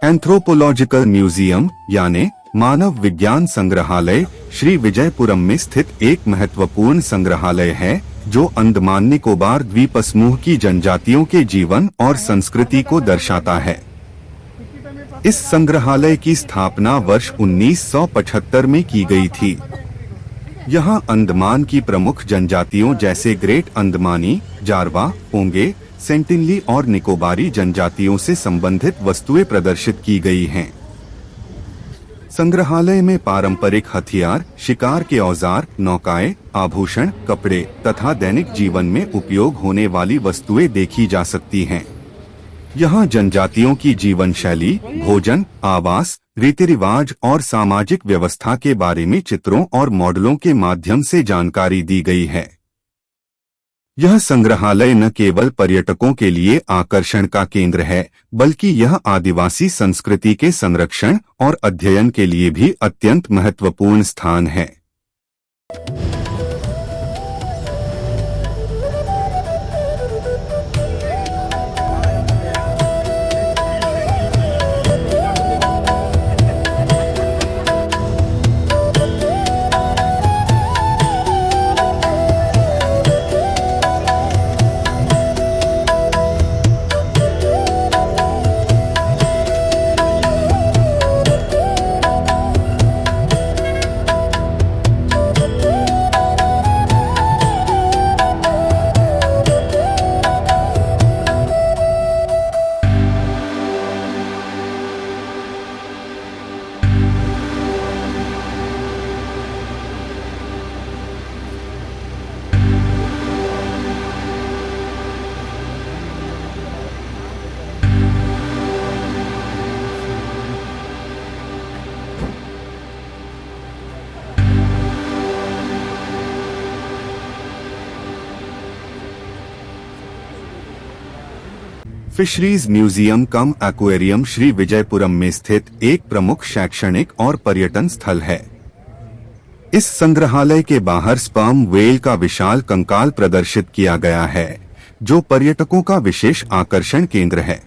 Anthropological museum यानी मानव विज्ञान संग्रहालय श्री विजयपुरम में स्थित एक महत्वपूर्ण संग्रहालय है जो अंडमान निकोबार द्वीप समूह की जनजातियों के जीवन और संस्कृति को दर्शाता है। इस संग्रहालय की स्थापना वर्ष 1975 में की गई थी। यहाँ अंडमान की प्रमुख जनजातियों जैसे ग्रेट अंडमानी, जारवा, ओंगे, सेंटिनली और निकोबारी जनजातियों से संबंधित वस्तुएं प्रदर्शित की गई हैं। संग्रहालय में पारंपरिक हथियार, शिकार के औजार, नौकाएं, आभूषण, कपड़े तथा दैनिक जीवन में उपयोग होने वाली वस्तुएं देखी जा सकती हैं। यहाँ जनजातियों की जीवन शैली, भोजन, आवास, रीति रिवाज और सामाजिक व्यवस्था के बारे में चित्रों और मॉडलों के माध्यम से जानकारी दी गई है। यह संग्रहालय न केवल पर्यटकों के लिए आकर्षण का केंद्र है, बल्कि यह आदिवासी संस्कृति के संरक्षण और अध्ययन के लिए भी अत्यंत महत्वपूर्ण स्थान है। फिशरीज म्यूजियम कम एक्वेरियम श्री विजयपुरम में स्थित एक प्रमुख शैक्षणिक और पर्यटन स्थल है। इस संग्रहालय के बाहर स्पर्म व्हेल का विशाल कंकाल प्रदर्शित किया गया है, जो पर्यटकों का विशेष आकर्षण केंद्र है।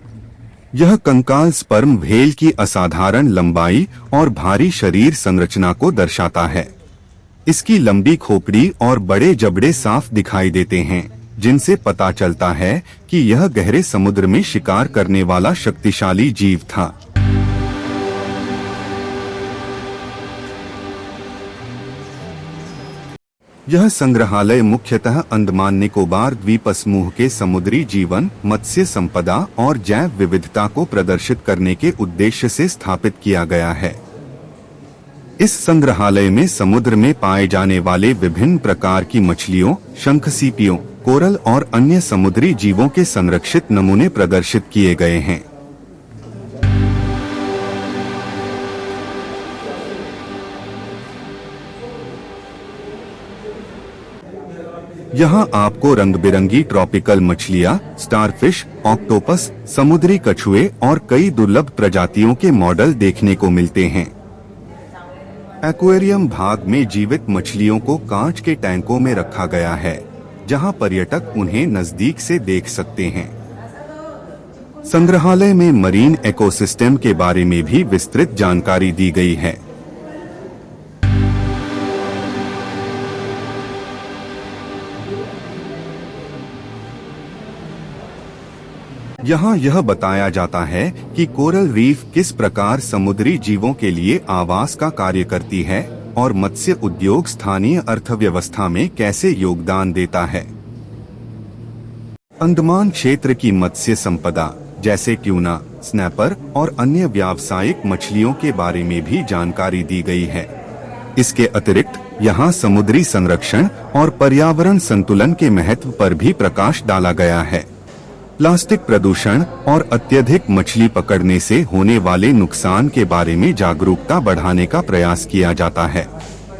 यह कंकाल स्पर्म व्हेल की असाधारण लंबाई और भारी शरीर संरचना को दर्शाता है। इसकी लंबी खोपड़ी और बड़े जबड़े साफ दिखाई देते हैं, जिनसे पता चलता है कि यह गहरे समुद्र में शिकार करने वाला शक्तिशाली जीव था। यह संग्रहालय मुख्यतः अंडमान निकोबार द्वीप समूह के समुद्री जीवन, मत्स्य संपदा और जैव विविधता को प्रदर्शित करने के उद्देश्य से स्थापित किया गया है। इस संग्रहालय में समुद्र में पाए जाने वाले विभिन्न प्रकार की मछलियों, शंखसीपियों, कोरल और अन्य समुद्री जीवों के संरक्षित नमूने प्रदर्शित किए गए हैं। यहाँ आपको रंग-बिरंगी ट्रॉपिकल मछलियाँ, स्टारफिश, ऑक्टोपस, समुद्री कछुए और कई दुर्लभ प्रजातियों के मॉडल देखने को मिलते हैं। एक्वेरियम भाग में जीवित मछलियों को कांच के टैंकों में रखा गया है, जहां पर्यटक उन्हें नजदीक से देख सकते हैं। संग्रहालय में मरीन इकोसिस्टम के बारे में भी विस्तृत जानकारी दी गई है। यहाँ यह बताया जाता है कि कोरल रीफ किस प्रकार समुद्री जीवों के लिए आवास का कार्य करती है और मत्स्य उद्योग स्थानीय अर्थव्यवस्था में कैसे योगदान देता है। अंडमान क्षेत्र की मत्स्य संपदा जैसे ट्यूना, स्नैपर और अन्य व्यावसायिक मछलियों के बारे में भी जानकारी दी गई है। इसके अतिरिक्त यहाँ समुद्री संरक्षण और पर्यावरण संतुलन के महत्व पर भी प्रकाश डाला गया है। प्लास्टिक प्रदूषण और अत्यधिक मछली पकड़ने से होने वाले नुकसान के बारे में जागरूकता बढ़ाने का प्रयास किया जाता है।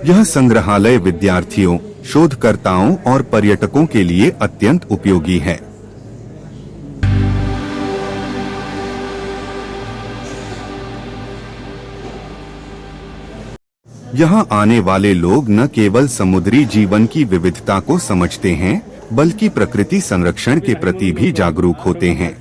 यह संग्रहालय विद्यार्थियों, शोधकर्ताओं और पर्यटकों के लिए अत्यंत उपयोगी है। यहाँ आने वाले लोग न केवल समुद्री जीवन की विविधता को समझते हैं, बल्कि प्रकृति संरक्षण के प्रति भी जागरूक होते हैं।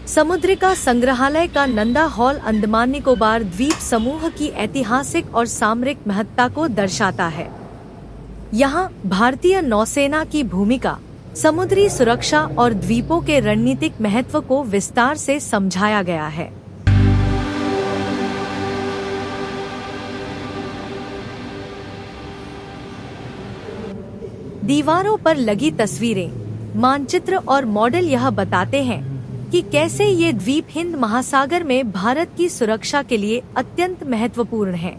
समुद्रिका संग्रहालय का नंदा हॉल अंडमान निकोबार द्वीप समूह की ऐतिहासिक और सामरिक महत्ता को दर्शाता है। यहाँ भारतीय नौसेना की भूमिका, समुद्री सुरक्षा और द्वीपों के रणनीतिक महत्व को विस्तार से समझाया गया है। दीवारों पर लगी तस्वीरें, मानचित्र और मॉडल यह बताते हैं कि कैसे ये द्वीप हिंद महासागर में भारत की सुरक्षा के लिए अत्यंत महत्वपूर्ण है।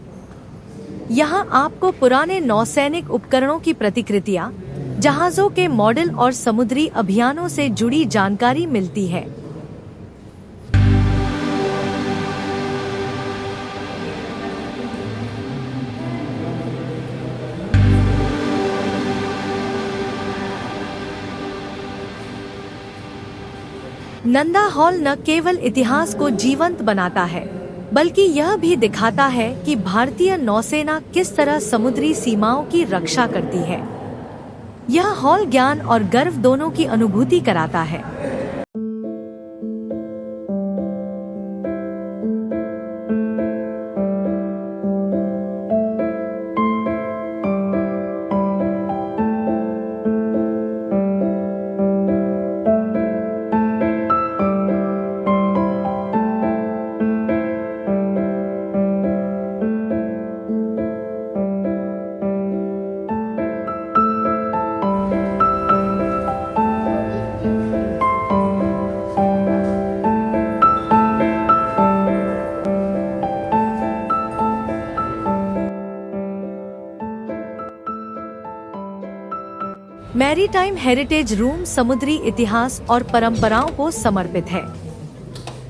यहाँ आपको पुराने नौसैनिक उपकरणों की प्रतिकृतियाँ, जहाजों के मॉडल और समुद्री अभियानों से जुड़ी जानकारी मिलती है। नंदा हॉल न केवल इतिहास को जीवंत बनाता है, बल्कि यह भी दिखाता है कि भारतीय नौसेना किस तरह समुद्री सीमाओं की रक्षा करती है। यह हॉल ज्ञान और गर्व दोनों की अनुभूति कराता है। मैरीटाइम हेरिटेज रूम समुद्री इतिहास और परंपराओं को समर्पित है।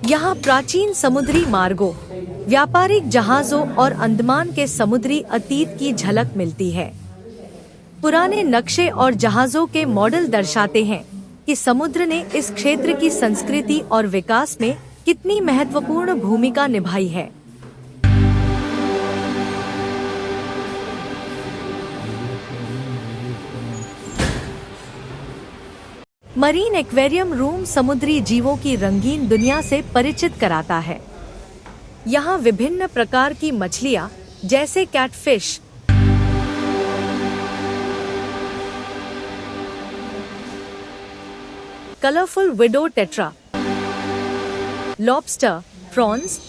यहाँ प्राचीन समुद्री मार्गों, व्यापारिक जहाजों और अंडमान के समुद्री अतीत की झलक मिलती है। पुराने नक्शे और जहाजों के मॉडल दर्शाते हैं कि समुद्र ने इस क्षेत्र की संस्कृति और विकास में कितनी महत्वपूर्ण भूमिका निभाई है। मरीन एक्वेरियम रूम समुद्री जीवों की रंगीन दुनिया से परिचित कराता है। यहाँ विभिन्न प्रकार की मछलियाँ जैसे catfish, colourful widow tetra, lobster, prawns,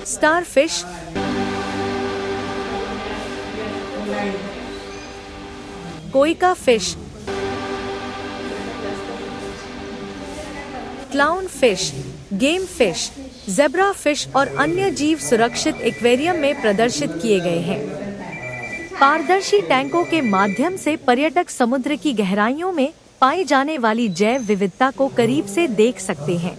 starfish, कोइका fish, clown fish, game fish, zebra fish और अन्य जीव सुरक्षित एक्वेरियम में प्रदर्शित किए गए हैं। पारदर्शी टैंकों के माध्यम से पर्यटक समुद्र की गहराइयों में पाई जाने वाली जैव विविधता को करीब से देख सकते हैं।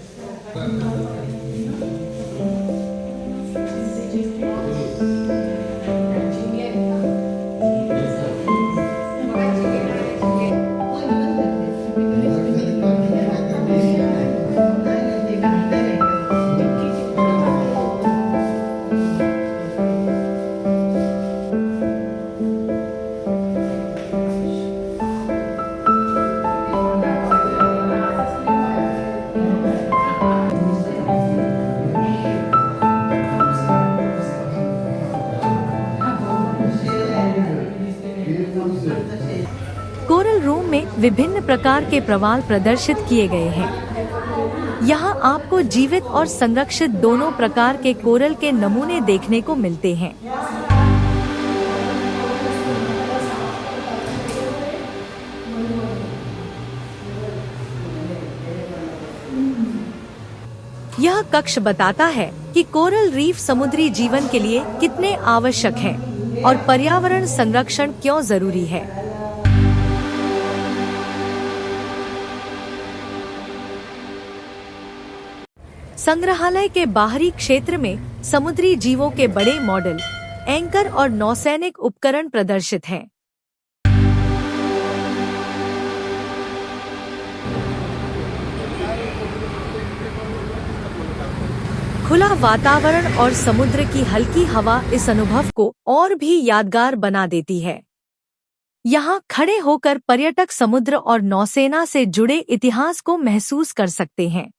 कोरल रूम में विभिन्न प्रकार के प्रवाल प्रदर्शित किए गए हैं। यहाँ आपको जीवित और संरक्षित दोनों प्रकार के कोरल के नमूने देखने को मिलते हैं। यह कक्ष बताता है कि कोरल रीफ समुद्री जीवन के लिए कितने आवश्यक हैं और पर्यावरण संरक्षण क्यों जरूरी है। संग्रहालय के बाहरी क्षेत्र में समुद्री जीवों के बड़े मॉडल, एंकर और नौसैनिक उपकरण प्रदर्शित हैं। खुला वातावरण और समुद्र की हल्की हवा इस अनुभव को और भी यादगार बना देती है। यहाँ खड़े होकर पर्यटक समुद्र और नौसेना से जुड़े इतिहास को महसूस कर सकते हैं।